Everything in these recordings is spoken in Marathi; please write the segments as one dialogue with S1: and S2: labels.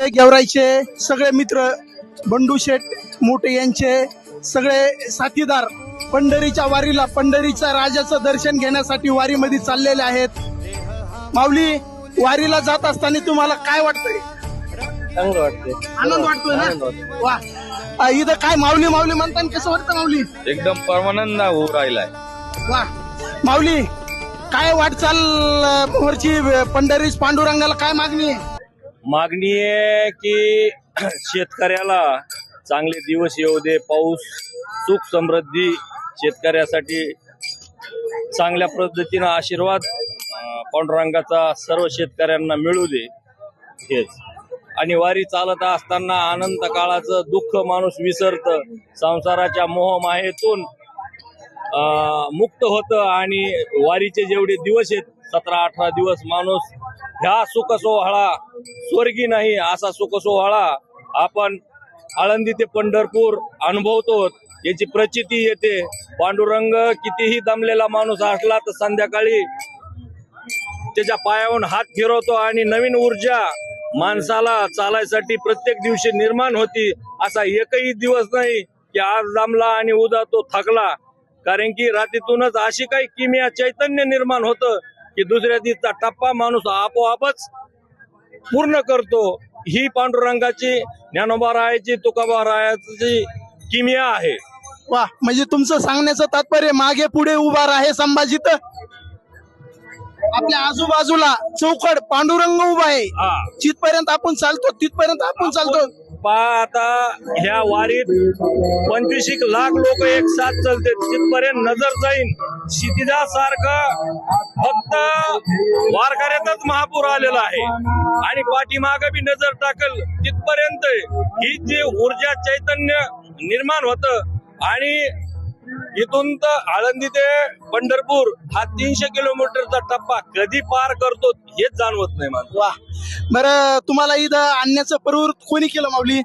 S1: गेवराईचे सगळे मित्र, बंडू शेठ मोठे यांचे सगळे साथीदार पंढरीच्या वारीला, पंढरीच्या राजाचं दर्शन घेण्यासाठी वारीमध्ये चाललेले आहेत. माऊली, वारीला जात असताना तुम्हाला काय वाटतंय?
S2: चांगलं वाटतंय,
S1: आनंद वाटतोय ना? वा, इथं काय माऊली माऊली म्हणताना कसं वाटतं माऊली?
S2: एकदम परमानंद होऊ राहिलाय.
S1: वा माऊली, काय वाटचाल मोहरची पंढरी पांडुरंगाला काय मागणी आहे?
S2: मागणी आहे की शेतकऱ्याला चांगले दिवस येऊ दे, पाऊस, सुख समृद्धी शेतकऱ्यासाठी चांगल्या पद्धतीनं आशीर्वाद पांडुरंगाचा सर्व शेतकऱ्यांना मिळू दे हेच. आणि वारी चालत असताना आनंद काळाचं दुःख माणूस विसरतं, संसाराच्या मोहमायेतून मुक्त होतं आणि वारीचे जेवढे दिवस आहेत 17-18 दिवस माणूस ह्या सुख सोहळा स्वर्गी नाही असा सुख सोहळा आपण आळंदी ते पंढरपूर अनुभवतो. याची प्रचिती येते. पांडुरंग कितीही दमलेला माणूस असला तर संध्याकाळी त्याच्या पायावरून हात फिरवतो आणि नवीन ऊर्जा माणसाला चालायसाठी प्रत्येक दिवशी निर्माण होती. असा एकही दिवस नाही की आज दमला आणि उद्या तो थकला, कारण की रात्रीतूनच अशी काही किमिया चैतन्य निर्माण होतं की दुसऱ्या दिवसाचा टप्पा माणूस आपोआपच पूर्ण करतो. ही पांडुरंगाची, ज्ञानोबा रायाची, तुकोबा रायाची किमिया आहे.
S1: वा, म्हणजे तुमचं सांगण्याचं तात्पर्य मागे पुढे उभा आहे संभाजी, तर आपल्या आजूबाजूला चौकड पांडुरंग उभा आहे. जिथपर्यंत आपण चालतो तिथपर्यंत आपण चालतो.
S2: आता ह्या वारीत 25 लाख लोक एक साथ चालते, तिथपर्यंत नजर जाईन क्षितिजासारखं फक्त वारकऱ्यातच महापूर आलेला आहे आणि पाठीमाग बी नजर टाकल तिथपर्यंत ही जी ऊर्जा चैतन्य निर्माण होतं. आणि इथून तर आळंदी ते पंढरपूर हा 300 किलोमीटरचा टप्पा कधी पार करतो हेच जाणवत नाही मला.
S1: वा, बरं, तुम्हाला इथं आणण्याचं प्रवृत्त कोणी केलं माऊली?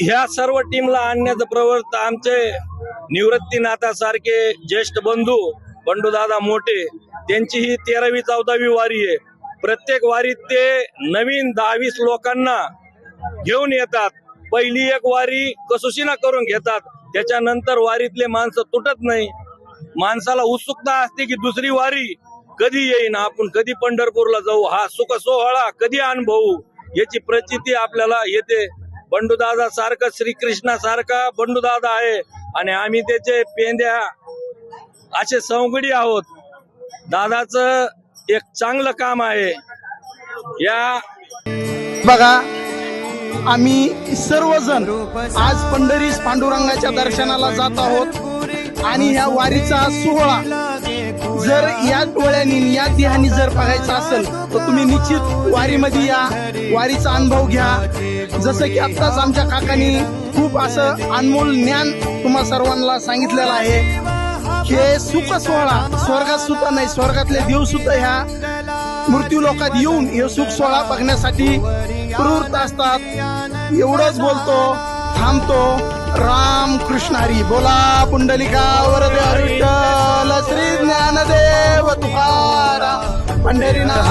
S2: ह्या सर्व टीमला आणण्याचं प्रवृत्त आमचे निवृत्तीनाथासारखे ज्येष्ठ बंधू बंडूदादा मोठे, त्यांची ही 13वी-14वी वारी आहे. प्रत्येक वारीत ते नवीन 10-20 लोकांना घेऊन येतात. पहिली एक वारी कसोशीना करून घेतात, त्याच्यानंतर वारीतले माणसं तुटत नाही. माणसाला उत्सुकता असते की दुसरी वारी कधी येईन, आपण कधी पंढरपूरला जाऊ, हा सुख सोहळा कधी अनुभवू, याची प्रचिती आपल्याला येते. बंडूदादा सारखं, श्रीकृष्णासारखा बंडूदादा आहे आणि आम्ही त्याचे पेंद्या असे संगडी आहोत. दादाचं एक चांगलं काम आहे. या
S1: बघा, आम्ही सर्वजण आज पंढरी पांडुरंगाच्या दर्शनाला जात आहोत आणि ह्या वारीचा सोहळा जर या डोळ्यांनी, या देहानी जर बघायचा असेल तर तुम्ही निश्चित वारीमध्ये या, वारीचा अनुभव घ्या. जसं की आत्ताच आमच्या काकांनी खूप असं अनमोल ज्ञान तुम्हा सर्वांना सांगितलेलं आहे. हे सुख सोहळा स्वर्गात सुद्धा नाही, स्वर्गातले देव सुद्धा ह्या मृत्यू लोकात येऊन हे सुख सोहळा बघण्यासाठी प्रवृत्त असतात. एवढंच बोलतो, थांबतो. राम कृष्ण हरी. बोला पुंडलिका वरदे विठ्ठल श्री ज्ञानदेव तुकाराम पंढरीनाथ.